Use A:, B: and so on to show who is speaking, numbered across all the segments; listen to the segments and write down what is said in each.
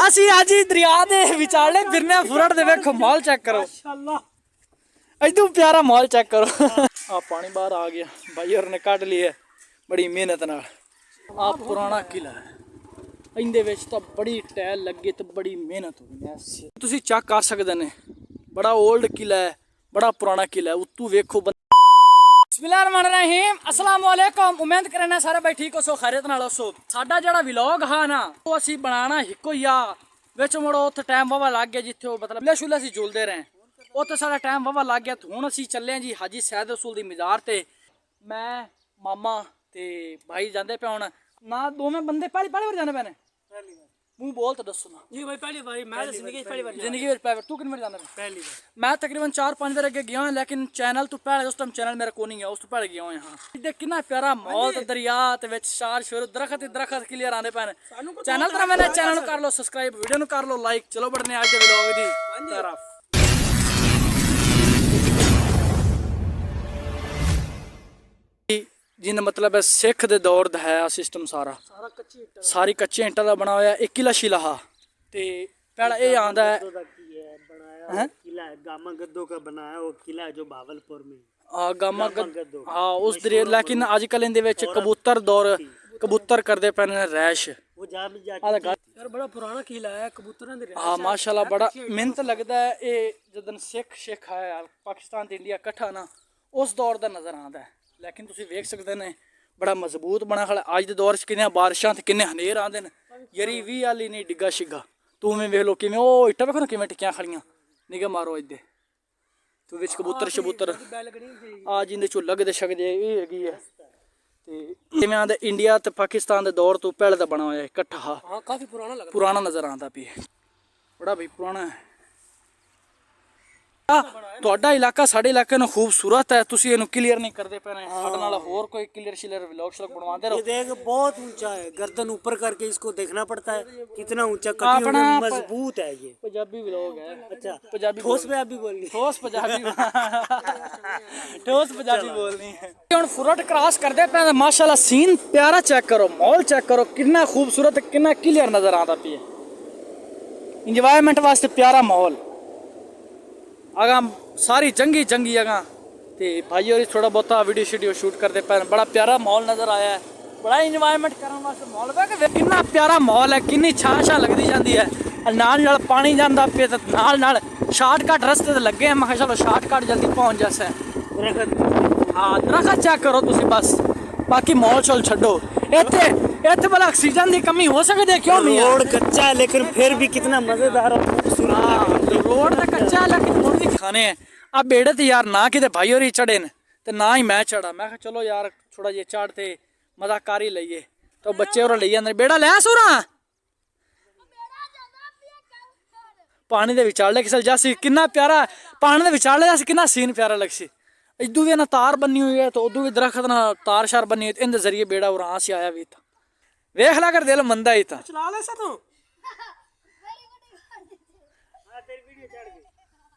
A: ਅਸੀਂ ਅੱਜ ਹੀ ਦਰਿਆ ਦੇ ਵਿਚਾਲੇ ਫਿਰਨੇ ਫੁਰਟ ਦੇ ਵੇਖੋ ਮਾਹੌਲ ਚੈੱਕ ਕਰੋ
B: माशाल्लाह
A: ਇਦੋਂ ਪਿਆਰਾ ਮਾਹੌਲ ਚੈੱਕ ਕਰੋ ਆ ਪਾਣੀ ਬਾਹਰ ਆ ਗਿਆ ਭਾਈ ਹੋਰ ਨੇ ਕੱਢ ਲਿਆ ਬੜੀ ਮਿਹਨਤ ਨਾਲ ਆ ਪੁਰਾਣਾ ਕਿਲਾ ਹੈ ਇਹਦੇ ਵਿੱਚ ਤਾਂ ਬੜੀ ਟੈਲ ਲੱਗੇ ਤੇ ਬੜੀ ਮਿਹਨਤ ਹੋਈ ਹੈ ਤੁਸੀਂ ਚੈੱਕ ਕਰ ਸਕਦੇ ਨੇ ਬੜਾ 올ਡ ਕਿਲਾ ਹੈ ਬੜਾ ਪੁਰਾਣਾ ਕਿਲਾ ਹੈ ਉੱਤੋਂ ਵੇਖੋ ਬਿਸਮਿल्लाहिर्रहमानिर्रहीम अस्सलाम वालेकुम उम्मीद करना सारे भाई ठीक हो सो खैरियत नाल हो साडा जेड़ा व्लॉग हा ना वो असी बनाना हिको ही आ विच मुड़ो उत्थे टाइम वावा लग गया जिथे वो मतलब छुले असी झूलते रहे उत्थे साडा टाइम वावा लग गया हुण असी चले जी हाजी सैयद रसूल दी मज़ार ते मैं मामा ते भाई जांदे पे हुण ना दोवें बंदे पहली बार जाने पैने मुंह बोल तो दसो ना
B: जी भाई पहली बार मैं जिंदगी पहली बार
A: जिंदगी में पहली बार तू कितनी बार जाना
B: पहली बार
A: मैं तकरीबन 4-5 बार अगे गया हूं लेकिन चैनल तो पहले उस टाइम चैनल मेरा को नहीं है उस तो पहले गया हूं यहां देख कितना प्यारा माहौल ते दरिया ते विच शार शोर दरखत क्लियर आंदे पैन चैनल तो मैंने चैनल कर लो सब्सक्राइब वीडियो नु कर लो लाइक चलो बढ़ने आज दे व्लॉग दी तरफ जिन्हें मतलब है सिख दे दौर दा है सिस्टम सारी कच्चे ईंटा दा बना होया एक किला शिला हा ते पहला ये आंदा है
B: बनाया किला गामा गद्दों का बनाया वो किला जो भावलपुर में
A: गामा गद्दो हाँ उस दरिया लेकिन आजकल इनदे विच कबूतर दौर कबूतर करदे पैन रैश
B: वो जा भी जाती यार बड़ा पुराना किला है कबूतरां दे
A: हाँ माशाल्लाह बड़ा मेहनत लगदा है ये जदन सिख आया पाकिस्तान ते इंडिया इकट्ठा ना उस दौर दा नजर आंदा है लेकिन तुसी वेख सकते ने बड़ा मजबूत बना खड़ा अज दे दौर च किन्नियां बारिशां ते किन्ने हनेर आंदे ने यरी 20 वाली नहीं डिग्गा शिग्गा तू में वेख लो किवें ओ इट्टा वेखो ना किवें टिक्कियां खड़ियां निगाह मारो अज दे तू विच कबूतर शबूतर आ जिंदे चो लगदे शकदे ये हैगी है ते किवें आंदे इंडिया ते पाकिस्तान दे दौर तो पहले दा बना होया इकट्ठा
B: हां काफी
A: पुराना नजर आंदा पई बड़ा भाई पुराना है ਤੁਹਾਡਾ ਇਲਾਕਾ ਸਾਡੇ ਇਲਾਕੇ ਨੂੰ ਖੂਬਸੂਰਤ ਹੈ ਤੁਸੀਂ ਇਹਨੂੰ ਕਲੀਅਰ ਨਹੀਂ ਕਰਦੇ ਪਏ ਨੇ ਸਾਡੇ ਨਾਲ ਹੋਰ ਕੋਈ ਕਲੀਅਰ ਸ਼ਿਲਰ व्लॉग शलॉग बनवाते रहो
B: ये देख बहुत ऊंचा है गर्दन ऊपर करके इसको देखना पड़ता है कितना ऊंचा कटी हुई मजबूत है ये
A: पंजाबी व्लॉग है
B: अच्छा
A: पंजाबी
B: ठोस पंजाबी बोलनी
A: ठोस पंजाबी बोलनी है ਹੁਣ ਫੁਰਟ ਕ੍ਰਾਸ ਕਰਦੇ ਪਏ ਮਾਸ਼ਾਅੱਲਾ ਸੀਨ ਪਿਆਰਾ ਚੈੱਕ ਕਰੋ ਮਾਹੌਲ ਚੈੱਕ ਕਰੋ ਕਿੰਨਾ ਖੂਬਸੂਰਤ ਕਿੰਨਾ ਕਲੀਅਰ ਨਜ਼ਰ ਆਉਂਦਾ ਪਿਆ ਇੰਜੋਇਮੈਂਟ ਵਾਸਤੇ ਪਿਆਰਾ ਮਾਹੌਲ आगा सारी जंगी आगा ते भाई और थोड़ा बहुत वीडियो शीडियो शूट करते पे बड़ा प्यारा माहौल नज़र आया है बड़ा इंजॉयमेंट करने वास्ते माहौल है कितना प्यारा माहौल है किन्नी छां लगती जाती है नाल पानी जाता पे तो नाल शार्टकट रस्ते लगे हैं मैं चलो शार्टकट जल्दी पहुँच जैसे हाँ दरखत चेक करो तुम बस बाकी माहौल शोल छो इतने भला ऑक्सीजन की कमी हो सकती है क्यों नहीं
B: रोड कच्चा है लेकिन फिर भी कितना मजेदार
A: रोड तो कच्चा है लेकिन मुर्गी खाने हैं अब बेड़े तो यार ना कि भाई और ही चढ़े न तो ना ही मैं चढ़ा मैं चलो यार थोड़ा जे चढ़ते मजा कर ही लीए तो बच्चे और ले जाते बेड़ा लै सोरा पानी के विचाले किसल जासी कितना प्यारा पानी के विचाले जासी कितना सीन प्यारा लगसी इदू भी ना तार बनी हुई है तो उदू भी दरख्त ना तार शार बनी हुई इन जरिए बेड़ा और से आया भी था वेख ला कर दिल मंदा ही था
B: चला ले सा तू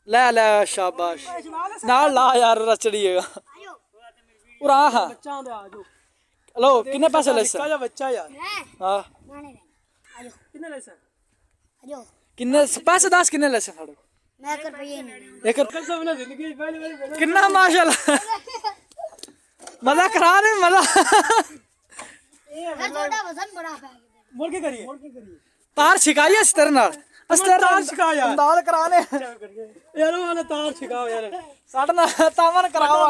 A: ले ले शाबाश नाल ला यार चढ़िएगा उरा हां
B: बच्चा आंदे आ जाओ
A: हेलो कितने पैसे ले सर
B: बच्चा यार
A: हां
B: कितने ले सर
C: आजो
A: कितने पैसे 10 कितने ले सर साडे
C: मैं कर रुपये नहीं
A: एक
B: सब ने जिंदगी पहली बार
A: कितना माशाल्लाह मजा करा रहे मजा
C: मैं छोटा वजन बड़ा है
B: बोल के करिए
A: तार छिकाइए इस तरह नाल
B: तार छिका यार
A: अंदाज कराने
B: यार वाले तार छिकाओ यार
A: साडे नाल तावन करावा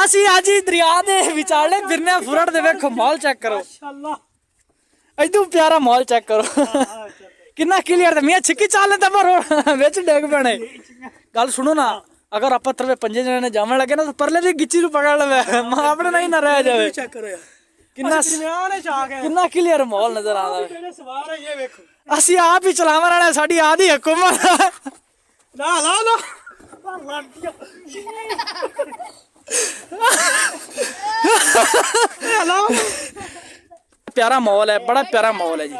A: ਅਸੀਂ ਅੱਜ ਹੀ ਦਰਿਆ ਦੇ ਵਿਚਾਲੇ ਫਿਰਨੇ ਫੁਰਟ ਦੇ ਵੇਖੋ ਮਾਹੌਲ ਚੈੱਕ ਕਰੋ
B: माशाल्लाह
A: ਇਦੋਂ ਪਿਆਰਾ ਮਾਹੌਲ ਚੈੱਕ ਕਰੋ ਕਿੰਨਾ ਕਲੀਅਰ ਤੇ ਮੀਆਂ ਛਿੱਕੀ ਚਾਲਨੇ ਤਾਂ ਪਰ ਵਿੱਚ ਡੇਗ ਪੈਣੇ ਗੱਲ ਸੁਣੋ ਨਾ अगर आप तरवे पंजे जने जावन लगे ना तो परले दी गिच्ची नु पकड़ लवे मां अपने नहीं ना रह जावे
B: चेक करो यार
A: कितना क्लियर माहौल नजर आंदा है
B: जेड़े सवार है ये देखो
A: ਅਸੀਂ ਆਪ ਹੀ ਚਲਾਵਣ ਵਾਲੇ ਸਾਡੀ ਆਦੀ ਹਕੂਮਤ
B: ला ला ला
A: प्यारा माहौल है बड़ा प्यारा माहौल है जी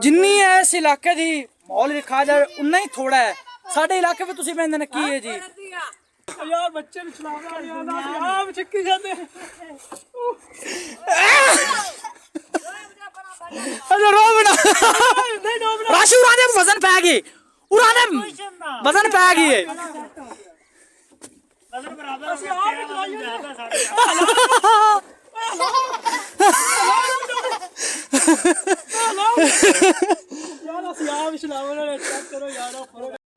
A: जिन्नी है इस इलाके दी माहौल दिखा जाए उन्ना ही थोड़ा है साडे इलाके में तुसी कहंदे ने की है जी
B: यार बच्चे ने चलावा आप छिक्की जाते
A: अच्छा रो बना राशि उड़ा दे वजन पै गई उड़ा दे वजन पै गई है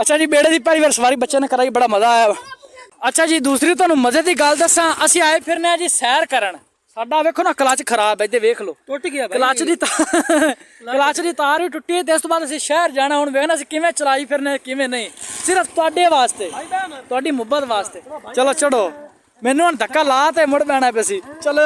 A: अच्छा जी बेड़े की पहली बार सवारी बच्चे ने कराई बड़ा मजा आया अच्छा जी दूसरी तुहानू मजे की गल दसा असीं आए फिरने जी सैर करन साडा वेखो ना क्लच खराब है इधर वेख लो
B: टुट गया
A: क्लच दी तार भी टुटी है ते इस तो बाद असीं शहर जाना हुण वेखना असीं किवें चलाई फिरने किवें नहीं सिर्फ तुहाडे वास्ते तुहाडी मुहब्बत वास्ते चलो चढ़ो मैनू हुण धक्का ला ते मुड़ पैना पे सी चलो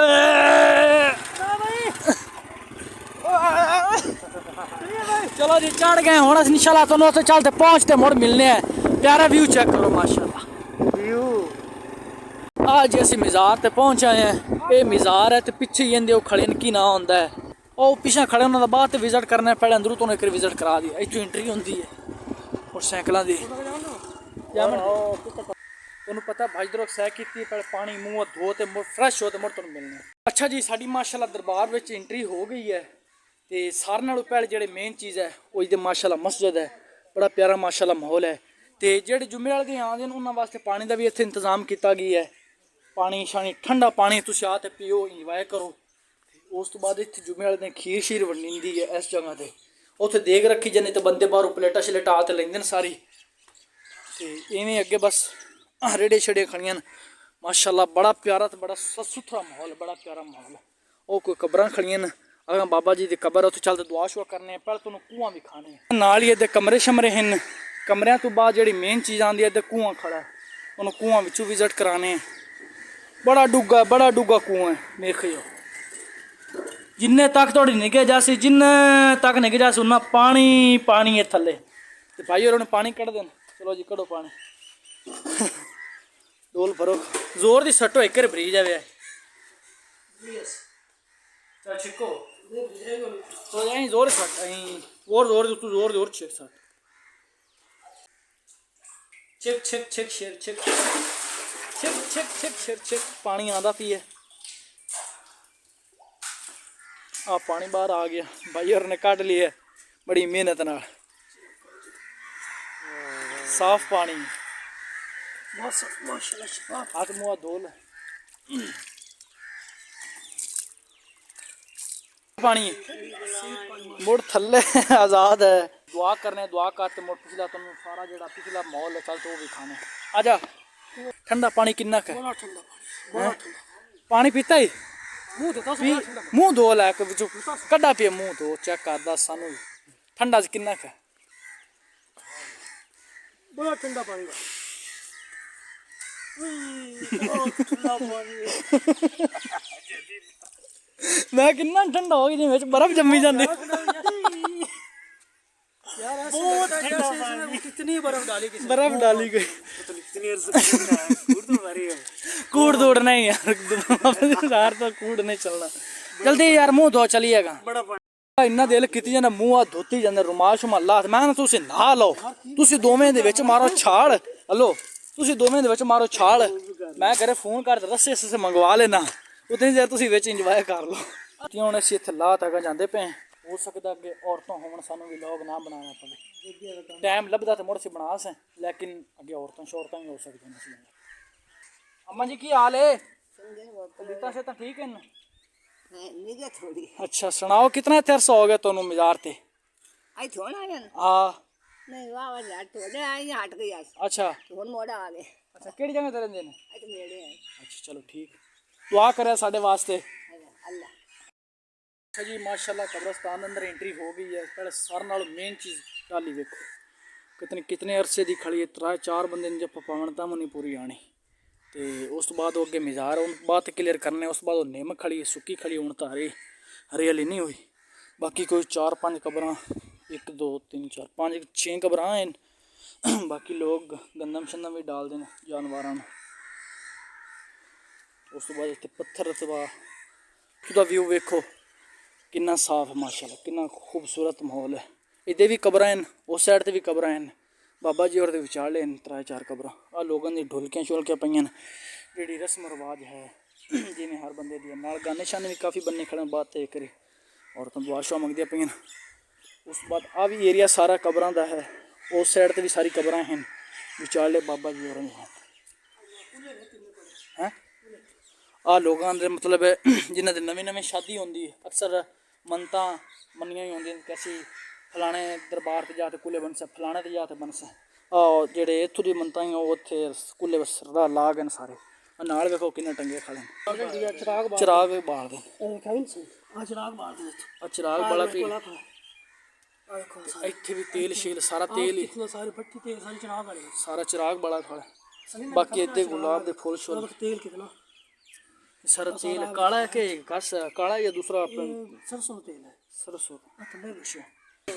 A: चलो जी चढ़ गए हुण असीं इंशाल्लाह तुहानू उत्थे चलते पहुंचते मुड़ मिलने हैं प्यारा व्यू चेक करो माशाल्लाह
B: व्यू
A: आज असीं मज़ार ते पहुंच आए हैं ये मज़ार है ते पिछे ही इंदे खड़े न की ना होंदा है ਉਹ ਪਿਛਾ ਖੜੇ ਉਹਨਾਂ ਦਾ ਬਾਅਦ ਤੇ ਵਿਜ਼ਿਟ ਕਰਨਾ ਪਹਿਲਾਂ ਅੰਦਰੋਂ ਤੋਂ ਇੱਕ ਵਿਜ਼ਿਟ ਕਰਾ ਦੀ ਇੱਥੋਂ ਐਂਟਰੀ ਹੁੰਦੀ ਹੈ ਮੋਟਰਸਾਈਕਲਾਂ ਦੀ ਜਾਮਨ ਤੁਹਾਨੂੰ ਪਤਾ ਭਾਈਦਰੋਂ ਸੈਰ ਕੀਤੀ ਪਹਿਲੇ ਪਾਣੀ ਮੂੰਹ ਧੋ ਤੇ ਮੁੜ ਫਰੈਸ਼ ਹੋ ਤੇ ਮੁੜ ਤੁਹਾਨੂੰ ਮਿਲਣਾ ਅੱਛਾ ਜੀ ਸਾਡੀ ਮਾਸ਼ਾਅੱਲਾ ਦਰਬਾਰ ਵਿੱਚ ਐਂਟਰੀ ਹੋ ਗਈ ਹੈ ਤੇ ਸਾਰਿਆਂ ਨਾਲੋਂ ਪਹਿਲੇ ਜਿਹੜੇ ਮੇਨ ਚੀਜ਼ ਹੈ ਉਹ ਇਹਦੇ ਮਾਸ਼ਾਅੱਲਾ ਮਸਜਿਦ ਹੈ ਬੜਾ ਪਿਆਰਾ ਮਾਸ਼ਾਅੱਲਾ ਮਾਹੌਲ ਹੈ ਤੇ ਜਿਹੜੇ ਜੁਮੇ ਵਾਲੇ ਦੇ ਆਉਂਦੇ ਨੇ ਉਹਨਾਂ ਵਾਸਤੇ ਪਾਣੀ ਦਾ ਵੀ ਇੱਥੇ ਇੰਤਜ਼ਾਮ ਕੀਤਾ ਗਿਆ ਹੈ ਪਾਣੀ ਸ਼ਾਣੀ ਠੰਡਾ ਪਾਣੀ ਤੁਸੀਂ ਆ ਤੇ ਪੀਓ ਇੰਜੋਏ ਕਰੋ उस तो बाद इतने जुमे वाले दिन खीर शीर वंडी है इस जगह से उत्थे देख रखी जाने तो बंदे बाहरों प्लेटा शलेटा तो लेंदे सारी तो इवें अगे बस रेड़े छड़े खड़ियां माशाल्लाह बड़ा प्यारा तो बड़ा सुथरा माहौल बड़ा प्यारा माहौल वो कोई कब्रां खड़ियां अगर बाबा जी की कबर उत्थे चलते दुआ शुआ करने पहले तुहानू कुआं भी खाने नाल ही इहदे कमरे शमरे हैं कमरियां तो बाद जिहड़ी मेन चीज़ आती है इधर कुआं खड़ा है उन्होंने कुआं विचों विजिट कराने बड़ा डूगा कुआं है देखियो जिन्ने तक थोड़ी निगे जासी जिन्ने तक निगे जासी उन्ना पानी है थले तो भाई और पानी कढ़ देन चलो जी कढ़ो पानी डोल भरो जोर दी सट्टो एक भरी जावे चल छिको तो यहीं जोर सट यहीं और जोर छिक सट छिक शेर छिक पानी आंदा पी है आ पानी बाहर आ गया भाई और ने कट लिया बड़ी मेहनत नाल साफ पानी हाथ मुँह धो ले पानी मुड़ थले आज़ाद है दुआ करने दुआ करते मुड़ पिछला तुम सारा जो पिछला माहौल है चल तो वो भी खाने आजा ठंडा पानी किन्ना का पानी पीता ही मूँह धो लैके कड्डा पिया मूँह धो चेक कर दस सानू ठंडा किन्ना का
B: बड़ा ठंडा पानी
A: मैं किन्ना ठंडा हो गया जिवें बर्फ जम्मी जाती
B: कितनी बर्फ डाली गई
A: कूड़ दौड़ नहीं यार यार तो कूड़ नहीं चलना जल्दी यार मुंह धो चलिएगा इन्ना दिल की जाना मूँह हाथ धोती जाते रुमाल शुमाल ला मैं तुम नहा लो तुम दोवें दे विच मारो छाल हलो तुम दोवें दे विच मारो छाल मैं करे फोन कर रस्से रस्से मंगवा लेना उतनी देर तुम विच इंजॉय कर लो हम असीं इत्थे ला तक जाते पे हो सकता अगे औरतों होवन सानू भी लोग ना बनाना पवे टाइम लभदा तो मुड़ से बना सें लेकिन अगे औरतों शौरतां भी हो सकती अम्मा जी की हाल है तबीयतां से तो ठीक है
D: थोड़ी
A: अच्छा सुनाओ कितना तेरसा हो गया तुहानू मज़ार ते
D: आई थोड़ा है
A: हाँ
D: नहीं वाह वाह थोड़े आई हट गई आज
A: अच्छा
D: थोड़ा मोड़ा आ गए
A: अच्छा केड़ी जगह ते रहिंदे ने
D: आई तो मेरे हैं
A: अच्छा चलो ठीक दुआ करे साडे वास्ते
D: अल्लाह
A: अच्छा जी माशाल्लाह कब्रस्तान अंदर एंट्री हो गई है पहले सारे नालों मेन चीज़ टाली वेखो कितने अरसे की खड़ी है 3-4 बंदे ने जब पावन तो नहीं पूरी आनी तो उस तो बाद अगे मज़ार उन बाद क्लीयर करने उस बाद निम खड़ी है सुक्की खड़ी हूँ तो हरियाली नहीं हुई बाकी कोई 4-5 कबर 1 2 3 4 5 6 कबर हैं बाकी लोग गंदम शंदम भी डालते हैं जानवरों उस तो बाद इतने पत्थर रतबा व्यू वेखो कितना साफ है माशाल्लाह कितना खूबसूरत माहौल है इधर भी कबर हैं उस साइड से भी कबर हैं बाबा जी और विचाले 3-4 कबर आ लोगों की ढोलकियाँ शोलकियाँ पईयां जी रस्म रिवाज है जिन्हें हर बंदे दी नाल गाने शाने भी काफ़ी बन्ने खड़े बात तय करी औरतां दुआ शुआ मंगदियां पेइयां। उस बाद आ भी एरिया सारा कबरां दा है, उस साइड ते भी सारी कबरां हैं, विचाले बाबा जी होर हैं। आ लोगां दे मतलब जिन्हां दे नवीं नवीं शादी होंदी अक्सर मनतां मन्नियां ही होंदियां कि असीं फलाने दरबार ते जा ते कुल्ले बनसा, फलाने ते जा ते बनसा। जेह्ड़े इत्थूं दी मनतां ही ओह् उत्थे कुल्ले सरदार लाग न सारे। नाल वेखो किन्ने टंगे खड़े न, चिराग बालदे चिराग बाला भी। इत्थे भी तेल शेल सारा तेल ही, सारा चिराग बड़ा खड़ा। बाकी इतने गुलाब दे फुल शुल,
B: तेल कितना
A: सारा तेल काला है कि कस काला या दूसरा
B: सरसों तेल है।
A: सरसों।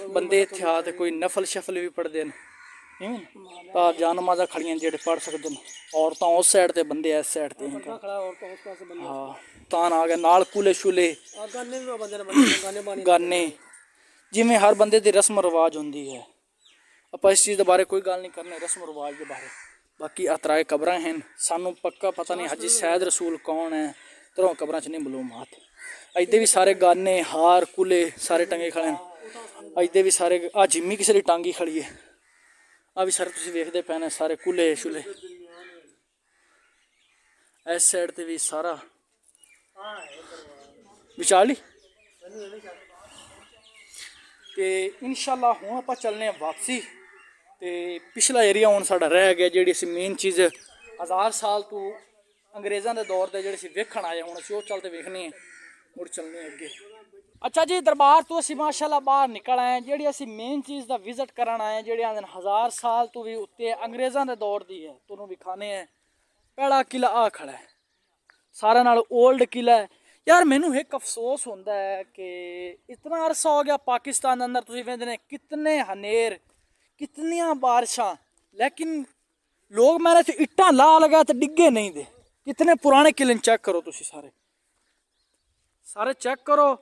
A: बंदे इत्थे आ ते कोई नफल शफल भी पढ़दे न, तां जानमाज़ा खड़ियां जेह्ड़े पढ़ सकदे न। औरतां उस साइड ते बंदे इस साइड ते। हाँ तां आ गए नाल कूले शूले गाने, जिमें हर बंदे दी रस्म रवाज होंदी है। ਆਪਾਂ इस चीज़ के बारे कोई गल नहीं करने रस्म रवाज के बारे। बाकी अतराए कबरां हैं, सानू पक्का पता नहीं हाजी सैद रसूल कौन है, तरों कबरां च नहीं मालूमात। अजदे भी सारे गाने हार कुले सारे टंगे खड़े हैं। अजदे भी सारे आ जिम्मी किसी की टांगी खड़ी है, आ भी सारे तुसीं वेखदे पे ने सारे कुले शुले। इस साइड ते भी सारा विचाली ते इंशाअल्लाह हुण आपां चलने वापसी। ते पिछला एरिया हुण साडा रह गया, जिहड़ी असीं मेन चीज़ 1000 साल तो अंग्रेज़ां दे दौर दे जिहड़े असीं वेखण आए, हुण असीं ओह चलते वेखनी है, मुड़ चलने अगे। अच्छा जी दरबार तो असीं माशाअल्लाह बाहर निकल आए, जिहड़ी असीं मेन चीज़ दा विजिट करन आए, जिहड़ी आंदे 1000 साल तो भी उत्ते अंग्रेज़ां दे दौर दी है, तुहानूं विखाने है। पहला किला आ खड़ा है, सारे नाल ओल्ड किला है। यार मैनू एक अफसोस होता है कि इतना अरसा हो गया पाकिस्तान अंदर, तुसीं वेंदे ने कितने हनेर कितनियां बारिशां, लेकिन लोग मैंने तो इट्टां ला लगा तो डिगे नहीं दे। कितने पुराने किले चेक करो तुसीं सारे चेक करो।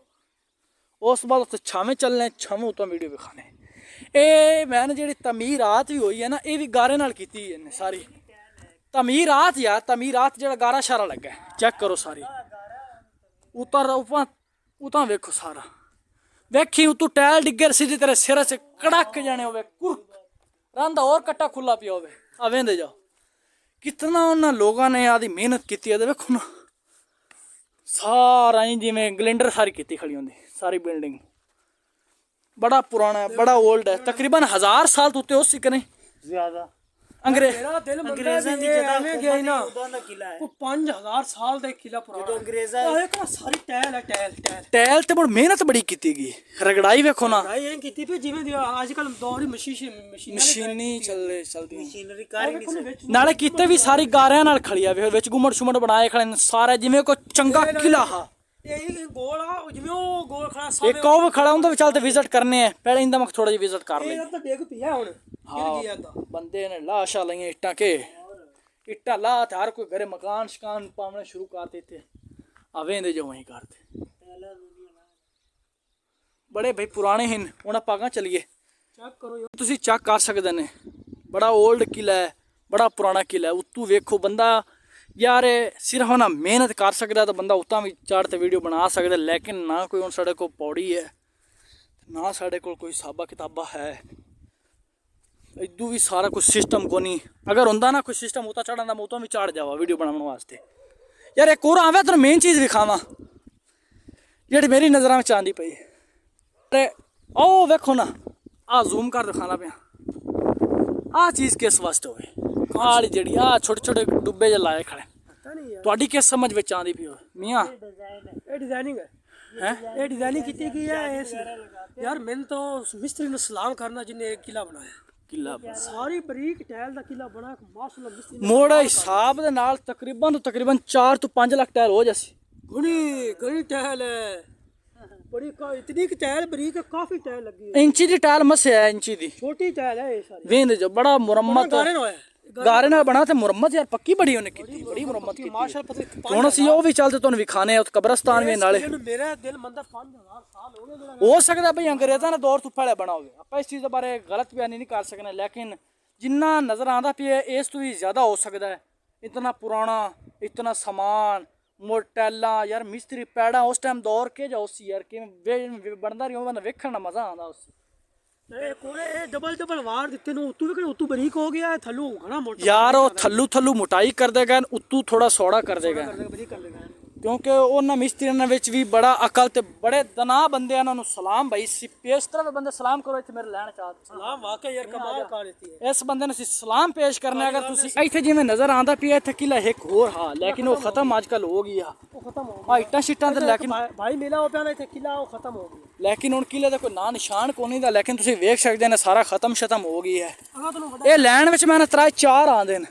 A: उस बाद उत्थे छावें चलने, छावें उतों वीडियो विखाने। ये मैंने जी तमीरात भी हुई है ना, ये भी गारे नाल कीती है सारी तमीरात। यार तमीरात जो गारा शारा लगा है, चेक करो सारी उतां वेखो सारा वेखी उतू टैल डिगर सीधी तेरे सिर से कड़क जाने होवे, रंधा और कट्टा खुला पिया होवे। आ वेंदे जाओ कितना उन्होंने लोगों ने आदि मेहनत की है। वेखो ना सारा ही जिमें गलेंडर सारी की खड़ी होंगी, सारी बिल्डिंग बड़ा पुराना है, बड़ा ओल्ड है, तकरीबन 1000 साल तो उत्ते उसी कने
B: ज्यादा।
A: अंग्रेज़ां
B: दी जगह गया ना वो 5000 साल का किला पुराना। अंग्रेज़ां सारी टैल है,
A: टैल ते बड़ी मेहनत बड़ी की गई, रगड़ाई वेखो ना
B: जिवें आजकल दौर ही
A: मशीनी चलदी
B: मशीनरी कर ही नहीं सकती।
A: नाले किते भी सारी गारियां नाल खड़िया वे विच गुमड़ शुमड़ बनाए खड़े सारे, जिवें कोई चंगा किला हा।
B: गोल जिवें ओ गोल खड़ा
A: एक और खड़ा उंदे विच चलते विजिट करने हैं। पहले इंदा मैं थोड़ा जिहा विजिट कर ले।
B: तो डेग पिया हुन
A: बंदे ने लाशा लाइयां इट्टां के इट्टां ला ते हर कोई घरे मकान शकान पावने शुरू करते थे। आवेंदे जो वहीं करते बड़े भाई पुराने हैं। हुण आपां अगां चलिए,
B: चेक करो
A: तुसीं चेक कर सकदे ने, बड़ा ओल्ड किला है, बड़ा पुराना किला है। उत्तू वेखो बंदा यार सिर्फ ना मेहनत कर सकदा तो बंदा उत्तां भी चढ़ ते वीडियो बना सकदा, लेकिन ना कोई हुण साढ़े कोल पौड़ी है, ना साढ़े कोल कोई हिसाबा किताबा है। इदू भी सारा कुछ सिस्टम को नहीं, अगर होंदा ना कोई सिस्टम उता चढ़ांदा मैं उतों भी चढ़ जावा वीडियो बनाने वास्ते। यार एक और आवे तो मेन चीज़ विखावा जी मेरी नज़र में आंदी पई। अरे ओ वेखो ना, आ जूम कर दिखाना पे आ चीज़ किस वास्ते होवे, आली जी आ छोटे छोटे डुब्बे जे लाए खड़े, तुहाडी किस समझ में आंदी पई हो मियाँ?
B: ये डिजाइनिंग है, ये डिजाइनिंग की गई है। यार मैंने तो मिस्त्री ने सलाम करना जिन्हें एक किला बनाया,
A: किला
B: सारी बरीक टैल दा किला बना माशाअल्लाह। मिस्त्री
A: मोड़े हिसाब दे नाल तकरीबन 4 तो 5 लाख टैल हो जासी।
B: घनी टैल है, बड़ी इतनी की टैल बरीक है, काफी टैल लगी है।
A: इंची दी टैल मसे है, इंची दी
B: छोटी टैल है ये सारी।
A: वेंद जो बड़ा मुरम्मत गारे नाल बना ते मुरम्मत यार पक्की बड़ी उन्हें की, बड़ी मुरम्मत की माशाअल्लाह। हुण असीं ओ भी चलते तुहानूं विखाने उस कब्रस्तान भी नाले।
B: मेरा दिल मंदा 5000 साल हो गए
A: हो सकदा भाई अंग्रेज़ां दे दौर तो पहले बना होवे, आपां इस चीज़ दे बारे गलत बयानी नहीं कर सकने, लेकिन जिन्ना नज़र आंदा पिया इस तो भी ज़्यादा हो सकदा है। इतना पुराना, इतना समान, ਮੋਟੈਲਾ ਯਾਰ ਮਿਸਤਰੀ ਪੈੜਾ ਉਸ ਟਾਈਮ ਦੌਰ ਕੇ ਜਾ ਉਸ ਯਾਰ ਕਿਵੇਂ ਬਣਦਾ ਰਹੀ ਉਹ ਬੰਦਾ ਵੇਖਣ ਦਾ ਮਜ਼ਾ ਆਉਂਦਾ ਉਸ
B: ਇਹ ਕੋਲੇ ਡਬਲ ਵਾਰ ਦਿੱਤੇ ਨੂੰ ਉਤੋਂ ਵੀ ਉਤੋਂ ਬਰੀਕ ਹੋ ਗਿਆ ਥੱਲੋਂ ਘਣਾ ਮੋਟਾ
A: ਯਾਰ ਉਹ ਥੱਲੂ ਮੋਟਾਈ ਕਰਦੇ ਗਏ ਉੱਤੋਂ ਥੋੜਾ ਸੌੜਾ ਕਰਦੇ ਗਏ
B: ਬਰੀਕ ਕਰ ਲੇਗਾ
A: ਕਿਉਂਕਿ ਉਹਨਾਂ ਮਿਸਤਰੀਆਂ ਵਿੱਚ ਵੀ ਬੜਾ ਅਕਲ ਤੇ ਬੜੇ ਦਨਾ ਬੰਦੇ ਉਹਨਾਂ ਨੂੰ ਸਲਾਮ ਭਾਈ ਇਸ ਤਰ੍ਹਾਂ ਦੇ ਬੰਦੇ ਸਲਾਮ ਕਰੋ ਇੱਥੇ ਮੇਰੇ ਲੈਣ ਚਾਹ
B: ਸਲਾਮ ਵਾਕਈ ਯਾਰ ਕਮਾਲ ਕਰ ਦਿੱਤੀ ਹੈ
A: ਇਸ ਬੰਦੇ ਨੂੰ ਅਸੀਂ ਸਲਾਮ ਪੇਸ਼ ਕਰਨਾ ਅਗਰ ਤੁਸੀਂ ਇੱਥੇ ਜਿਵੇਂ ਨਜ਼ਰ ਆਂਦਾ ਪਿਆ ਇੱਥੇ ਕਿਲਾ ਇੱਕ ਹੋਰ ਹਾਂ ਲੇਕਿਨ ਉਹ ਖਤਮ ਅੱਜ ਕੱਲ ਹੋ ਗਿਆ
B: ਉਹ ਖਤਮ ਹੋ
A: ਆ ਇੱਟਾਂ ਸ਼ਿੱਟਾਂ ਤੇ ਲੇਕਿਨ
B: ਭਾਈ ਮੇਲਾ ਹੋ ਪਿਆ ਨਾ ਇੱਥੇ ਕਿਲਾ ਉਹ ਖਤਮ ਹੋ ਗਿਆ
A: ਲੇਕਿਨ ਹੁਣ ਕਿਲੇ ਦਾ ਕੋਈ ਨਾਂ ਨਿਸ਼ਾਨ ਕੋਈ ਨਹੀਂ ਦਾ ਲੇਕਿਨ ਤੁਸੀਂ ਵੇਖ ਸਕਦੇ ਨੇ ਸਾਰਾ ਖਤਮ ਹੋ ਗਈ ਹੈ
B: ਅਗਾ ਤੁਹਾਨੂੰ
A: ਇਹ ਲੈਣ ਵਿੱਚ ਮੈਂ ਤਰਾ 4 ਆਂਦੇ ਨੇ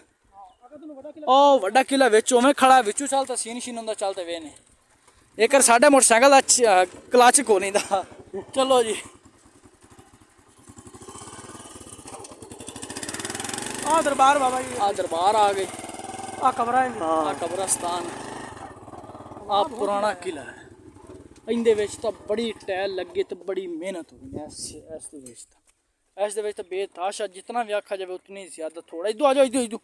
A: ਉਹ ਵੱਡਾ ਕਿਲਾ ਵਿੱਚ ਉਵੇਂ ਖੜਾ ਵਿੱਚੋਂ ਚੱਲਦਾ ਸੀਨ ਹੁੰਦਾ ਚੱਲਦੇ ਵੇ ਨੇ ਇੱਕ ਸਾਡੇ ਮੋਟਰਸਾਈਕਲ ਦਾ ਕਲਚ ਕੋ ਨਹੀਂ ਦਾ ਚਲੋ ਜੀ
B: ਆ ਦਰਬਾਰ ਬਾਬਾ ਜੀ
A: ਆ ਦਰਬਾਰ ਆ ਗਏ
B: ਆ ਕਮਰਾ ਹੈ
A: ਆ ਕਬਰਸਤਾਨ ਆ ਪੁਰਾਣਾ ਕਿਲਾ ਹੈ ਇਹਦੇ ਵਿੱਚ ਤਾਂ ਬੜੀ ਟੈਲ ਲੱਗੇ ਤੇ ਬੜੀ ਮਿਹਨਤ ਹੋਈ ਹੈ ਇਸ ਦੇ ਵਿੱਚ ਤਾਂ ਬੇਤਾਸ਼ਾ ਜਿੰਨਾ ਵੀ ਆਖਾ ਜਾਵੇ ਉਤਨੀ ਜ਼ਿਆਦਾ ਥੋੜਾ ਇਦੋਂ ਆ ਜਾਓ ਇਦੋਂ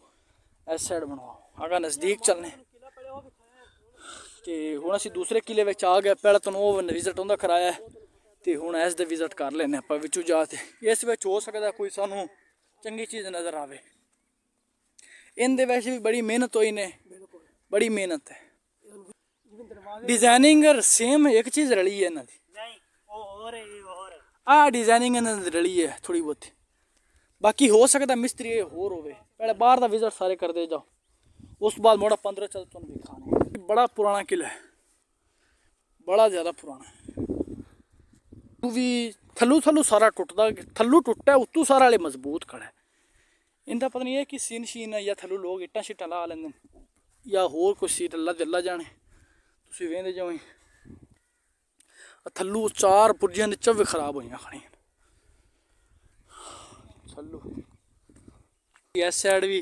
A: ਇਸ ਸਾਈਡ ਬਣਵਾਓ ਆਗਾ ਨਜ਼ਦੀਕ ਚੱਲਨੇ ਤੇ ਹੁਣ ਅਸੀਂ ਦੂਸਰੇ ਕਿਲੇ ਵਿੱਚ ਆ ਗਏ ਪਹਿਲਾਂ ਤੁਹਾਨੂੰ ਉਹ ਵਿਜ਼ਿਟ ਹੁੰਦਾ ਕਰਾਇਆ ਤੇ ਹੁਣ ਇਸ ਦੇ ਵਿਜ਼ਿਟ ਕਰ ਲੈਨੇ ਆਪਾਂ ਵਿੱਚੋਂ ਜਾ ਤੇ ਇਸ ਵਿੱਚ ਹੋ ਸਕਦਾ ਕੋਈ ਸਾਨੂੰ ਚੰਗੀ ਚੀਜ਼ ਨਜ਼ਰ ਆਵੇ ਇਹਦੇ ਵਿੱਚ ਵੀ ਬੜੀ ਮਿਹਨਤ ਹੋਈ ਨੇ ਬੜੀ ਮਿਹਨਤ ਹੈ ਡਿਜ਼ਾਈਨਿੰਗ ਸੇਮ ਇੱਕ ਚੀਜ਼ ਰਲੀ ਹੈ ਇਹਨਾਂ ਦੀ
B: ਨਹੀਂ ਉਹ ਹੋਰ ਹੈ ਇਹ ਹੋਰ
A: ਆ ਡਿਜ਼ਾਈਨਿੰਗ ਇਹਨਾਂ ਦੀ ਰਲੀ ਹੈ ਥੋੜੀ ਬਹੁਤੀ ਬਾਕੀ ਹੋ ਸਕਦਾ ਮਿਸਤਰੀ ਇਹ ਹੋਰ ਹੋਵੇ ਪਹਿਲੇ ਬਾਹਰ ਦਾ ਵਿਜ਼ਿਟ ਸਾਰੇ ਕਰਦੇ ਜਾਓ ਉਸ ਤੋਂ ਬਾਅਦ ਮੋੜਾ 15 ਚੱਲ ਤੁਹਾਨੂੰ ਦਿਖਾਣੇ बड़ा पुराना किला है बड़ा ज़्यादा पुराना तू भी थल्लू सारा टुटदा थल्लू टुट्टा उत्तू सारा वाले मजबूत खड़ा है इनका पता नहीं है कि सीन शीन है या थल्लू लोग इट्टां शिट्टां ला लेंदे या होर कोई सीट अल्लाह जाने तुसीं वेंदे जाओ थल्लू 4 पुर्जियां नीचे भी खराब होईयां खड़ियां थल्लू इस साइड भी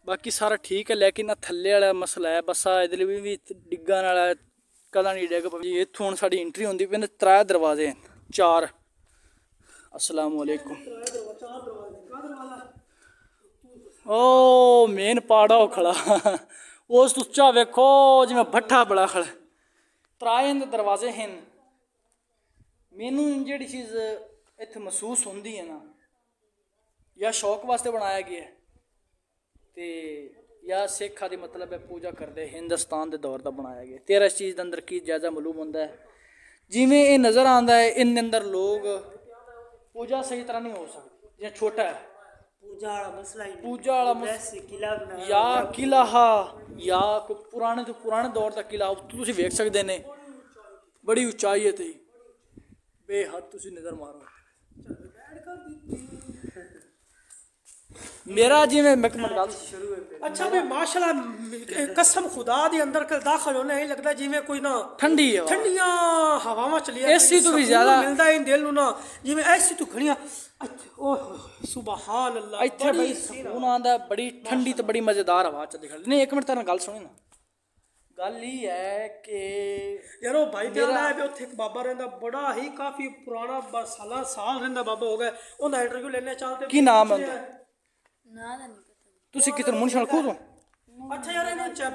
A: बाकी सारा ठीक है लेकिन थल्ले वाला मसला है बस इधर भी डिग्गन वाला कदा नहीं डिग पी इत्थों हुण साडी एंट्री होंदी पई 3 दरवाजे 4 अस्सलाम वालेकुम ओ मेन पाड़ा खड़ा उस उच्चा वेखो जिवें भट्ठा बड़ा खड़ा 3 दरवाजे हैं मैनू जिहड़ी चीज़ इत्थे महसूस होंदी है ना या शौक वास्ते बनाया गया है ਤੇ ਜਾਂ ਸਿੱਖਾਂ ਦੀ ਮਤਲਬ ਹੈ ਪੂਜਾ ਕਰਦੇ ਹਿੰਦੁਸਤਾਨ ਦੇ ਦੌਰ ਦਾ ਬਣਾਇਆ ਗਿਆ ਤੇਰਾ ਇਸ ਚੀਜ਼ ਦੇ ਅੰਦਰ ਕੀ ਜਾਇਜ਼ਾ ਮਾਲੂਮ ਹੁੰਦਾ ਹੈ ਜਿਵੇਂ ਇਹ ਨਜ਼ਰ ਆਉਂਦਾ ਹੈ ਇਹਦੇ ਅੰਦਰ ਲੋਕ ਪੂਜਾ ਸਹੀ ਤਰ੍ਹਾਂ ਨਹੀਂ ਹੋ ਸਕਦੀ ਜਿਵੇਂ ਛੋਟਾ ਹੈ
B: ਪੂਜਾ ਵਾਲਾ ਮਸਲਾ ਹੀ
A: ਪੂਜਾ ਵਾਲਾ
B: ਕਿਲਾ ਬਣਾ
A: ਜਾਂ ਕਿਲਾ ਜਾਂ ਕੋਈ ਪੁਰਾਣੇ ਦੌਰ ਦਾ ਕਿਲਾ ਉੱਥੇ ਤੁਸੀਂ ਵੇਖ ਸਕਦੇ ਨੇ ਬੜੀ ਉਚਾਈ ਹੈ ਤੇ ਬੇਹੱਦ ਤੁਸੀਂ ਨਜ਼ਰ ਮਾਰੋ मेरा जी में
B: अच्छा भाई माशाल्लाह कसम खुदा दे अंदर कल दाखिल होने ही लगता जिवें कोई ना
A: ठंडी
B: ठंडियां हवावां चलिया
A: एसी तो भी ज्यादा
B: मिलदा है दिल नु ना जिवें एसी तो घणियां ओह सुभान अल्लाह
A: इत्थे भाई सुकून आंदा बड़ी ठंडी ते बड़ी मजेदार हवा चलदी खड़ी नहीं एक मिनट तेरे गल सुनी ना गल ही है कि
B: यार वो भाई कहंदा है भी उत्थे एक बाबा रहंदा बड़ा ही काफी पुराना साल रहंदा बाबा हो गया ओंदा इंटरव्यू लेने चलते
A: की नाम है ਤੁਸੀਂ ਕਿਤੇ ਮੁਨਸ਼ਲ ਖੋ ਦੋ
B: अच्छा यार इन्हों च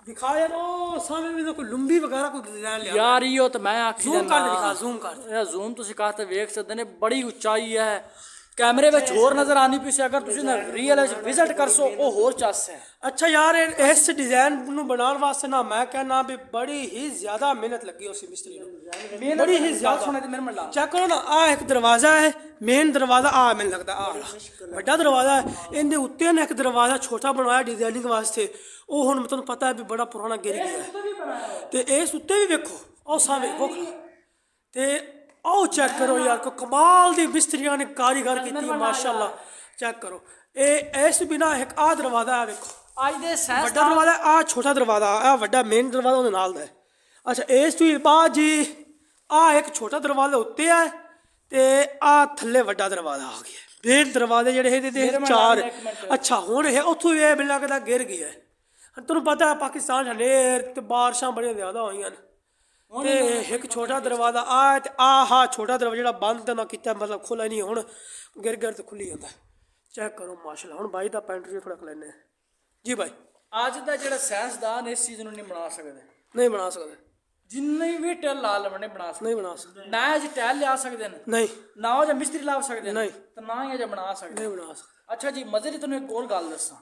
B: दिखा यार ओ सामने में कोई लुंबी वगैरह कोई डिजाइन लिया
A: यार यो तो मैं आखी
B: ਜ਼ੂਮ ਕਰ ਦਿਖਾ ਜ਼ੂਮ ਕਰ
A: ਇਹ ਜ਼ੂਮ ਤੁਸੀਂ ਕਹਤੇ ਵੇਖ ਸਕਦੇ ਨੇ ਬੜੀ ਉਚਾਈ ਹੈ ਕੈਮਰੇ ਵਿੱਚ ਹੋਰ ਨਜ਼ਰ ਆਣੀ ਪਈ ਸੀ ਅਗਰ ਤੁਸੀਂ ਨਾ ਰੀਅਲ ਵਿੱਚ ਵਿਜ਼ਿਟ ਕਰਸੋ ਉਹ ਹੋਰ ਚੱਸ ਹੈ
B: अच्छा यार इस डिजाइन ਨੂੰ ਬਣਾਉਣ ਵਾਸਤੇ ਨਾ ਮੈਂ ਕਹਿੰਦਾ ਵੀ ਬੜੀ ਹੀ ਜ਼ਿਆਦਾ ਮਿਹਨਤ ਲੱਗੀ ਉਸ ਮਿਸਤਰੀ ਨੂੰ ਬੜੀ ਹੀ ਜ਼ਿਆਦਾ
A: ਸੁਣੇ ਤੇ ਮੇਰੇ ਮਨ ਲਾ
B: ਚੈੱਕ ਕਰੋ ਨਾ ਆ ਇੱਕ ਦਰਵਾਜ਼ਾ ਹੈ ਮੇਨ ਦਰਵਾਜ਼ਾ ਆ ਮੈਨੂੰ ਲੱਗਦਾ ਆ ਵੱਡਾ ਦਰਵਾਜ਼ਾ ਹੈ ਇਹਦੇ ਉੱਤੇ ਨਾ ਇੱਕ ਦਰਵਾਜ਼ਾ ਛੋਟਾ ਬਣਾਇਆ ਡਿਜ਼ਾਈਨਿੰਗ ਵਾਸਤੇ ਉਹ ਹੁਣ ਤੁਹਾਨੂੰ ਪਤਾ ਹੈ ਵੀ ਬੜਾ ਪੁਰਾਣਾ ਗਿਰ ਗਿਆ ਹੈ ਤੇ ਇਸ ਉੱਤੇ ਵੀ ਵੇਖੋ ਉਹ ਸਾਹਮਣੇ ਵੇਖੋ ਤੇ आओ चेक करो यार को कमाल दी मिस्त्रियां ने कारीगर की माशाल्लाह चेक करो ए इस बिना एक आ दरवाजा है देखो
A: ਅੱਜ ਦੇ ਸੈਂਸ
B: ਵੱਡਾ ਦਰਵਾਜ਼ਾ ਆ ਛੋਟਾ ਦਰਵਾਜ਼ਾ ਆ ਵੱਡਾ ਮੇਨ ਦਰਵਾਜ਼ਾ ਉਹਦੇ ਨਾਲ ਦਾ ਹੈ ਅੱਛਾ ਇਸ ਤੋਂ ਬਾਅਦ ਜੀ ਆ ਇੱਕ ਛੋਟਾ ਦਰਵਾਜ਼ਾ ਉੱਤੇ ਹੈ ਤੇ ਆ ਥੱਲੇ ਵੱਡਾ ਦਰਵਾਜ਼ਾ ਆ ਗਿਆ ਮੇਨ ਦਰਵਾਜ਼ੇ ਜਿਹੜੇ ਇਹਦੇ ਤੇ 4 ਅੱਛਾ ਹੁਣ ਇਹ ਉੱਥੋਂ ਇਹ ਬਿਲ ਲੱਗਦਾ ਗਿਰ ਗਿਆ ਤੁਹਾਨੂੰ ਪਤਾ ਹੈ ਪਾਕਿਸਤਾਨ ਹਨੇਰ ਤੇ ਬਾਰਿਸ਼ਾਂ ਬੜੀਆਂ ਜ਼ਿਆਦਾ ਹੋਈਆਂ ਨੇ ਤੇ ਇੱਕ ਛੋਟਾ ਦਰਵਾਜ਼ਾ ਆ ਤੇ ਆਹ ਛੋਟਾ ਦਰਵਾਜ਼ਾ ਜਿਹੜਾ ਬੰਦ ਨਾ ਕੀਤਾ ਮਤਲਬ ਖੁੱਲਾ ਨਹੀਂ ਹੁਣ ਗਿਰ ਤੇ ਖੁੱਲੀ ਜਾਂਦਾ ਚੈੱਕ ਕਰੋ ਮਾਸ਼ਾਅੱਲਾ ਹੁਣ ਬਾਈ ਦਾ ਪੈਂਟਰੀ ਥੋੜਾ ਲੈਣੇ ਜੀ भाई
A: ਅੱਜ ਦਾ ਜਿਹੜਾ ਸਾਇੰਸਦਾਨ ਇਸ ਚੀਜ਼ ਨੂੰ ਨਹੀਂ ਬਣਾ ਸਕਦੇ।
B: ਨਹੀਂ ਬਣਾ ਸਕਦੇ,
A: ਜਿੰਨੇ ਵੀ ਟੈਲ ਲਾ ਲਵਣੇ ਬਣਾ ਸਕਦੇ
B: ਨਹੀਂ ਬਣਾ ਸਕਦੇ,
A: ਨਾ ਅੱਜ ਟੈਲ ਲਿਆ ਸਕਦੇ ਨੇ,
B: ਨਹੀਂ
A: ਨਾ ਉਹ ਜਾਂ ਮਿਸਤਰੀ ਲਾ ਸਕਦੇ ਨੇ,
B: ਨਹੀਂ।
A: ਤੇ ਨਾ ਹੀ ਅਜੇ ਬਣਾ ਸਕਦੇ।
B: ਨਹੀਂ ਬਣਾ ਸਕਦੇ।
A: ਅੱਛਾ ਜੀ, ਮਜ਼ੇ ਦੀ ਤੁਹਾਨੂੰ ਇੱਕ ਹੋਰ ਗੱਲ ਦੱਸਾਂ।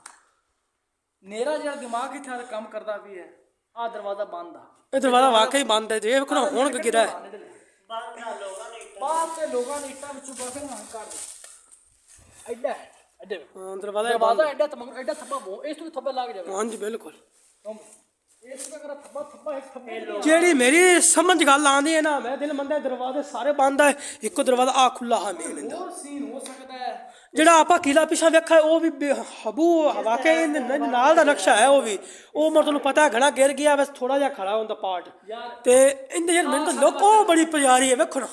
A: ਮੇਰਾ ਜਿਹੜਾ ਦਿਮਾਗ ਇੱਥੇ ਆ ਕੰਮ ਕਰਦਾ ਵੀ ਹੈ, ਆਹ ਦਰਵਾਜ਼ਾ ਬੰਦ ਆ।
B: ਇਹ ਦਰਵਾਜ਼ਾ ਵਾਕਈ ਬੰਦ ਹੈ ਜੀ, ਇਹ ਵੇਖੋ ਨਾ ਹੁਣ ਕਿ ਗਿਰਾ ਹੈ।
A: ਬਾਹਰ ਤੇ ਲੋਕਾਂ ਨੇ ਇੱਟਾਂ ਵਿੱਚੋਂ ਬਾਹਰ ਨਾ ਕਰ ਦੇ ਐਡਾ ਐਡੇ
B: ਦਰਵਾਜ਼ਾ ਇਹ ਬੰਦ
A: ਦਰਵਾਜ਼ਾ ਐਡਾ ਤਮੰਗ ਐਡਾ ਥੱਪਾ ਬੋ ਇਸ ਤੋਂ ਥੱਪਾ ਲੱਗ ਜਾਵੇ।
B: ਹਾਂਜੀ ਬਿਲਕੁਲ।
A: ਇਸ ਤੋਂ ਅਗਰ ਥੱਪਾ ਇੱਕ ਥੱਪੇ
B: ਜਿਹੜੀ ਮੇਰੀ ਸਮਝ ਗੱਲ ਆਉਂਦੀ ਹੈ ਨਾ, ਮੈਂ ਦਿਲ ਮੰਨਦਾ ਦਰਵਾਜ਼ੇ ਸਾਰੇ ਬੰਦ ਹੈ, ਇੱਕੋ ਦਰਵਾਜ਼ਾ ਆ ਖੁੱਲਾ ਹੈ ਮੇਨ ਦਾ।
A: ਹੋਰ ਸੀਨ ਹੋ ਸਕਦਾ ਹੈ।
B: ਜਿਹੜਾ ਆਪਾਂ ਕਿਲਾ ਪਿਛਾ ਵੇਖਿਆ ਉਹ ਵੀ ਹਬੂ ਵਾਕਈ ਨਾਲ ਦਾ ਨਕਸ਼ਾ ਹੈ, ਉਹ ਵੀ ਉਹ ਮੈਂ ਤੁਹਾਨੂੰ ਪਤਾ ਘਣਾ ਗਿਰ ਗਿਆ, ਬਸ ਥੋੜਾ ਜਿਹਾ ਖੜਾ ਹੁੰਦਾ ਪਾਰਟ। ਤੇ ਇਹਦੇ ਯਾਰ ਮੈਨੂੰ ਤਾਂ ਲੋਕੋ ਬੜੀ ਪਿਆਰੀ ਹੈ, ਵੇਖੋ ਨਾ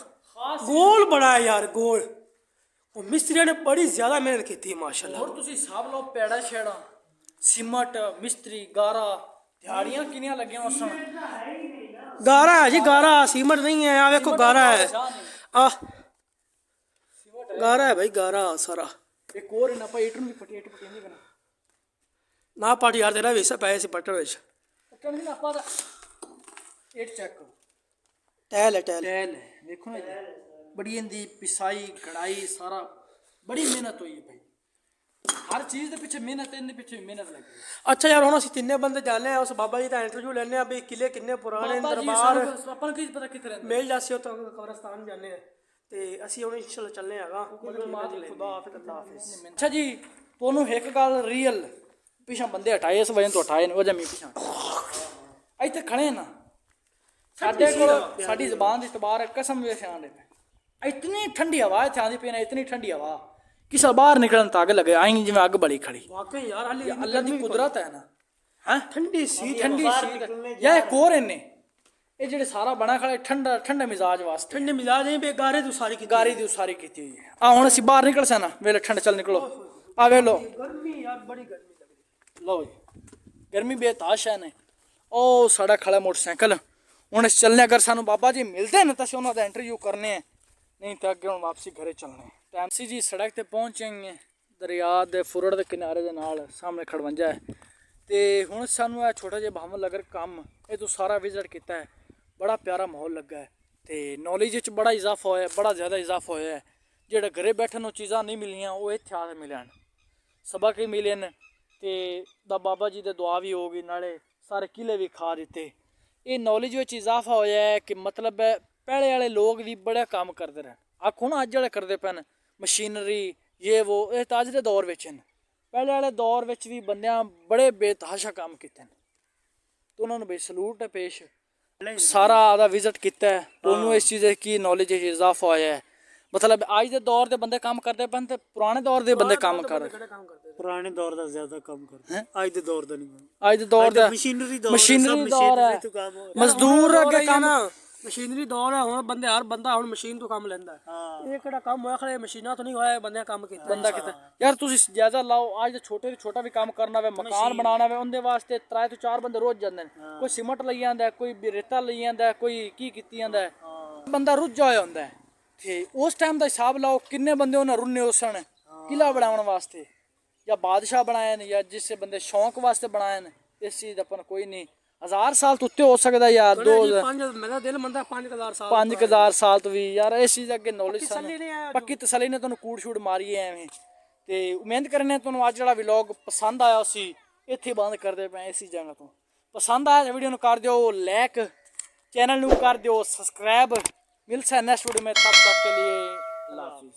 B: ਗੋਲ ਬੜਾ ਹੈ ਯਾਰ, ਗੋਲ। ਉਹ ਮਿਸਤਰੀਆਂ ਨੇ ਬੜੀ ਜ਼ਿਆਦਾ ਮਿਹਨਤ ਕੀਤੀ ਹੈ ਮਾਸ਼ਾਅੱਲਾ।
A: ਹੋਰ ਤੁਸੀਂ ਹਿਸਾਬ ਲਓ, ਪੈੜਾ ਛੇੜਾ ਸੀਮਟ ਮਿਸਤਰੀ ਗਾਰਾ ਦਿਹਾੜੀਆਂ ਕਿੰਨੀਆਂ ਲੱਗੀਆਂ ਉਸਣ।
B: ਗਾਰਾ ਹੈ ਜੀ, ਗਾਰਾ ਸੀਮਟ ਨਹੀਂ ਹੈ। ਆ ਵੇਖੋ ਗਾਰਾ ਹੈ, ਆ ਗਾਰਾ ਹੈ ਭਾਈ, ਗਾਰਾ ਸਾਰਾ।
A: ਇੱਕ ਹੋਰ ਇਹਨਾਂ ਪਾ ਇੱਟ ਨੂੰ ਵੀ ਪੱਟੀ ਨਹੀਂ ਕਰਨਾ
B: ਨਾ ਪਾਟ ਯਾਰ, ਤੇਰਾ ਵੇਸਾ ਪਏ ਸੀ ਪੱਟਣ ਵਿੱਚ।
A: ਪੱਟਣ ਦੀ ਆਪਾਂ ਦਾ ਇੱਟ ਚੈੱਕ ਕਰੋ,
B: ਟੈਲ ਹੈ ਟੈਲ।
A: ਟੈਲ ਹੈ ਵੇਖੋ ਨਾ ਜੀ, ਬੜੀ ਇਹਦੀ ਪਿਸਾਈ ਕੜਾਈ ਸਾਰਾ ਬੜੀ ਮਿਹਨਤ ਹੋਈ ਹੈ ਭਾਈ। ਹਰ ਚੀਜ਼ ਦੇ ਪਿੱਛੇ ਮਿਹਨਤ, ਇਹਦੇ ਪਿੱਛੇ ਵੀ ਮਿਹਨਤ ਲੱਗੀ।
B: ਅੱਛਾ ਯਾਰ, ਹੁਣ ਅਸੀਂ ਤਿੰਨੇ ਬੰਦੇ ਜਾਣੇ ਆ, ਉਸ ਬਾਬਾ ਜੀ ਦਾ ਇੰਟਰਵਿਊ ਲੈਣੇ ਆ ਵੀ ਕਿਲੇ ਕਿੰਨੇ ਪੁਰਾਣੇ ਦਰਬਾਰ।
A: ਆਪਾਂ ਨੂੰ ਕੀ ਪਤਾ ਕਿੱਥੇ ਰਹਿੰਦੇ।
B: ਮੇਲ ਜਾਸੀ ਤੋਂ ਕਬਰਸਤਾਨ ਜਾਣੇ ਆ, ਤੇ ਅਸੀਂ ਹੁਣ ਇੰਸ਼ਾਅੱਲਾ ਚੱਲਨੇ ਹੈਗਾ। ਖੁਦਾ ਹਾਫਿਜ਼।
A: ਅੱਛਾ ਜੀ, ਤੁਹਾਨੂੰ ਇੱਕ ਗੱਲ ਰੀਅਲ ਪਿਛਾ ਬੰਦੇ ਹਟਾਏ, ਇਸ ਵਜ੍ਹਾ ਤੋਂ ਹਟਾਏ ਨੇ, ਉਹ ਜਮੀ ਪਿਛਾ ਇੱਥੇ ਖੜੇ ਨਾ ਸਾਡੇ ਕੋਲ ਸਾਡੀ ਜ਼ਬਾਨ ਦੀ ਇਤਬਾਰ ਕਸਮ ਵੇ ਸਿਆਣੇ ਇਤਨੀ ਠੰਡੀ ਹਵਾ ਇੱਥੇ ਆਉਂਦੀ ਪਈ ਨਾ, ਇਤਨੀ ਠੰਡੀ ਹਵਾ ਕਿਸੇ ਬਾਹਰ ਨਿਕਲਣ ਤਾਂ ਅੱਗ ਲੱਗੇ ਆਈ ਜਿਵੇਂ ਅੱਗ ਬੜੀ ਖੜੀ।
B: ਵਾਕਈ ਯਾਰ, ਹਾਲੇ
A: ਅੱਲਾ ਦੀ ਕੁਦਰਤ ਹੈ ਨਾ। ਹਾਂ
B: ਠੰਡੀ ਸੀ,
A: ਠੰਡੀ ਸੀ ਯਾ ਇੱਕ ਹੋਰ ਇਹਨੇ ਇਹ ਜਿਹੜੇ ਸਾਰਾ ਬਣਾ ਖੜਾ ਠੰਡਾ ਠੰਡੇ ਮਿਜ਼ਾਜ ਵਾਸਤੇ।
B: ਠੰਡੇ ਮਿਜ਼ਾਜ ਨਹੀਂ, ਬੇਗਾਰੇ ਦੀ ਸਾਰੀ ਕੀਤੀ,
A: ਗਾਰੀ ਦੀ ਉਸਾਰੀ ਕੀਤੀ ਹੋਈ ਹੈ। ਆ ਹੁਣ ਅਸੀਂ ਬਾਹਰ ਨਿਕਲ ਸਾ ਨਾ, ਵੇਲੇ ਠੰਡ ਚੱਲ ਨਿਕਲੋ, ਆ ਵੇ ਲੋ
B: ਗਰਮੀ ਯਾਰ, ਬੜੀ ਗਰਮੀ ਲੱਗਦੀ।
A: ਲਓ ਜੀ, ਗਰਮੀ ਬੇਤਾਸ਼ ਹੈ ਨੇ। ਉਹ ਸਾਡਾ ਖੜਾ ਮੋਟਰਸਾਈਕਲ ਹੁਣ ਅਸੀਂ ਚੱਲਨੇ, ਅਗਰ ਸਾਨੂੰ ਬਾਬਾ ਜੀ ਮਿਲਦੇ ਨੇ ਤਾਂ ਅਸੀਂ ਉਹਨਾਂ ਦਾ ਇੰਟਰਵਿਊ ਕਰਨੇ, ਨਹੀਂ ਤਾਂ ਅੱਗੇ ਹੁਣ ਵਾਪਸੀ ਘਰੇ ਚੱਲਣੇ। ਟਾਈਮ ਸੀ ਜੀ, ਸੜਕ ਤੇ ਪਹੁੰਚ ਗਏ ਦਰਿਆ ਦੇ ਫੁਰੜ ਦੇ ਕਿਨਾਰੇ ਦੇ ਨਾਲ, ਸਾਹਮਣੇ ਖੜਵੰਜਾ ਹੈ। ਤੇ ਹੁਣ ਸਾਨੂੰ ਇਹ ਛੋਟਾ ਜਿਹਾ ਭਾਵਨ ਲਗਰ ਕੰਮ ਇਹ ਤੋਂ ਸਾਰਾ ਵਿਜ਼ਿਟ ਕੀਤਾ ਹੈ, ਬੜਾ ਪਿਆਰਾ ਮਾਹੌਲ ਲੱਗਾ ਹੈ ਤੇ ਨੌਲੇਜ ਵਿੱਚ ਬੜਾ ਇਜ਼ਾਫਾ ਹੋਇਆ, ਬੜਾ ਜ਼ਿਆਦਾ ਇਜ਼ਾਫਾ ਹੋਇਆ ਹੈ। ਜਿਹੜਾ ਘਰੇ ਬੈਠਣ ਨੂੰ ਚੀਜ਼ਾਂ ਨਹੀਂ ਮਿਲੀਆਂ ਉਹ ਇੱਥੇ ਆ ਕੇ ਮਿਲਣ, ਸਬਕ ਹੀ ਮਿਲੇ ਨੇ ਤੇ ਦਾ ਬਾਬਾ ਜੀ ਦੇ ਦੁਆ ਵੀ ਹੋ ਗਈ, ਨਾਲੇ ਸਾਰੇ ਕਿਲੇ ਵੀ ਖਾ ਦਿੱਤੇ। ਇਹ ਨੌਲੇਜ ਵਿੱਚ ਇਜ਼ਾਫਾ ਹੋਇਆ ਹੈ ਕਿ ਮਤਲਬ ਹੈ ਪਹਿਲੇ ਵਾਲੇ ਲੋਕ ਵੀ ਬੜਾ ਕੰਮ ਕਰਦੇ ਰਹੇ। ਆਖੋ ਨਾ ਅੱਜ ਵਾਲੇ ਕਰਦੇ ਪਏ ਮਸ਼ੀਨਰੀ ਇਹ ਉਹ, ਇਹ ਤਾਂ ਅੱਜ ਦੇ ਦੌਰ ਵਿੱਚ ਹਨ। ਪਹਿਲੇ ਵਾਲੇ ਦੌਰ ਵਿੱਚ ਵੀ ਬੰਦਿਆਂ ਬੜੇ ਬੇਤਹਾਸ਼ਾ ਕੰਮ ਕੀਤੇ ਨੇ ਤੇ ਉਹਨਾਂ ਨੂੰ ਬਈ ਸਲੂਟ ਹੈ ਪੇਸ਼। ਸਾਰਾ ਆਦਾ ਵਿਜ਼ਿਟ ਕੀਤਾ ਹੈ, ਉਹਨੂੰ ਇਸ ਚੀਜ਼ ਕੀ ਨੌਲੇਜ ਵਿੱਚ ਇਜ਼ਾਫਾ ਹੋਇਆ ਹੈ। ਮਤਲਬ ਅੱਜ ਦੇ ਦੌਰ ਦੇ ਬੰਦੇ ਕੰਮ ਕਰਦੇ ਪਏ ਤੇ ਪੁਰਾਣੇ ਦੌਰ ਦੇ ਬੰਦੇ ਕੰਮ ਕਰਦੇ।
E: ਪੁਰਾਣੇ ਦੌਰ ਦਾ ਜ਼ਿਆਦਾ ਕੰਮ ਕਰਦੇ, ਅੱਜ ਦੇ ਦੌਰ ਦਾ ਨਹੀਂ।
A: ਅੱਜ ਦੇ ਦੌਰ ਦਾ
E: ਮਸ਼ੀਨਰੀ ਦੌਰ
A: ਹੈ, ਮਜ਼ਦੂਰ ਅੱਗੇ ਕੰਮ
B: ਮਸ਼ੀਨਰੀ ਦੌਰ ਹੈ। ਹੁਣ ਬੰਦੇ ਹਰ ਬੰਦਾ ਹੁਣ ਮਸ਼ੀਨ ਤੋਂ ਕੰਮ ਲੈਂਦਾ ਹੈ। ਇਹ ਕਿਹੜਾ ਕੰਮ ਹੋਇਆ ਖੜੇ ਮਸ਼ੀਨਾਂ ਤੋਂ ਨਹੀਂ ਹੋਇਆ, ਬੰਦਿਆਂ ਕੰਮ ਕੀਤਾ।
A: ਬੰਦਾ ਕੀਤਾ ਯਾਰ, ਤੁਸੀਂ ਜਾਇਜ਼ਾ ਲਾਓ, ਅੱਜ ਦੇ ਛੋਟੇ ਤੋਂ ਛੋਟਾ ਵੀ ਕੰਮ ਕਰਨਾ ਹੋਵੇ, ਮਕਾਨ ਬਣਾਉਣਾ ਹੋਵੇ, ਉਹਦੇ ਵਾਸਤੇ 3 ਤੋਂ 4 ਬੰਦੇ ਰੋਜ਼ ਜਾਂਦੇ ਨੇ। ਕੋਈ ਸੀਮਟ ਲਈ ਜਾਂਦਾ, ਕੋਈ ਰੇਤਾ ਲਈ ਜਾਂਦਾ, ਕੋਈ ਕੀ ਕੀਤੀ ਜਾਂਦਾ, ਬੰਦਾ ਰੁੱਝਾ ਹੋਇਆ ਹੁੰਦਾ ਤੇ ਉਸ ਟਾਈਮ ਦਾ ਹਿਸਾਬ ਲਾਓ ਕਿੰਨੇ ਬੰਦੇ ਉਹਨਾਂ ਰੁੰਨੇ ਉਸਣ ਕਿਲਾ ਬਣਾਉਣ ਵਾਸਤੇ, ਜਾਂ ਬਾਦਸ਼ਾਹ ਬਣਾਏ ਨੇ, ਜਾਂ ਜਿਸੇ ਬੰਦੇ ਸ਼ੌਂਕ ਵਾਸਤੇ ਬਣਾਏ ਨੇ। ਇਸ ਚੀਜ਼ ਦਾ ਆਪਾਂ ਕੋਈ ਨਹੀਂ, 1000 ਸਾਲ ਤੋਂ ਉੱਤੇ ਹੋ ਸਕਦਾ ਯਾਰ, 2000
B: ਮੇਰਾ ਦਿਲ ਮੰਨਦਾ 5000 ਸਾਲ
A: 5000 ਸਾਲ ਤੋਂ ਵੀ ਯਾਰ। ਇਸ ਚੀਜ਼ ਅੱਗੇ ਨੌਲੇਜ ਸਾਨੂੰ ਪੱਕੀ ਤਸੱਲੀ ਨੇ ਤੁਹਾਨੂੰ ਕੂੜ ਛੂੜ ਮਾਰੀ ਹੈ ਐਵੇਂ। ਤੇ ਉਮੀਦ ਕਰਨੇ ਤੁਹਾਨੂੰ ਅੱਜ ਜਿਹੜਾ ਵਲੌਗ ਪਸੰਦ ਆਇਆ ਸੀ, ਇੱਥੇ ਬੰਦ ਕਰਦੇ ਪਏ ਇਸੀ ਜਗ੍ਹਾ ਤੋਂ। ਪਸੰਦ ਆਇਆ ਵੀਡੀਓ ਨੂੰ ਕਰ ਦਿਓ ਲਾਈਕ, ਚੈਨਲ ਨੂੰ ਕਰ ਦਿਓ ਸਬਸਕ੍ਰਾਈਬ। ਮਿਲਦਾ ਹੈ नेक्स्ट वीडियो में, तब तक के लिए अल्लाह हाफिज़।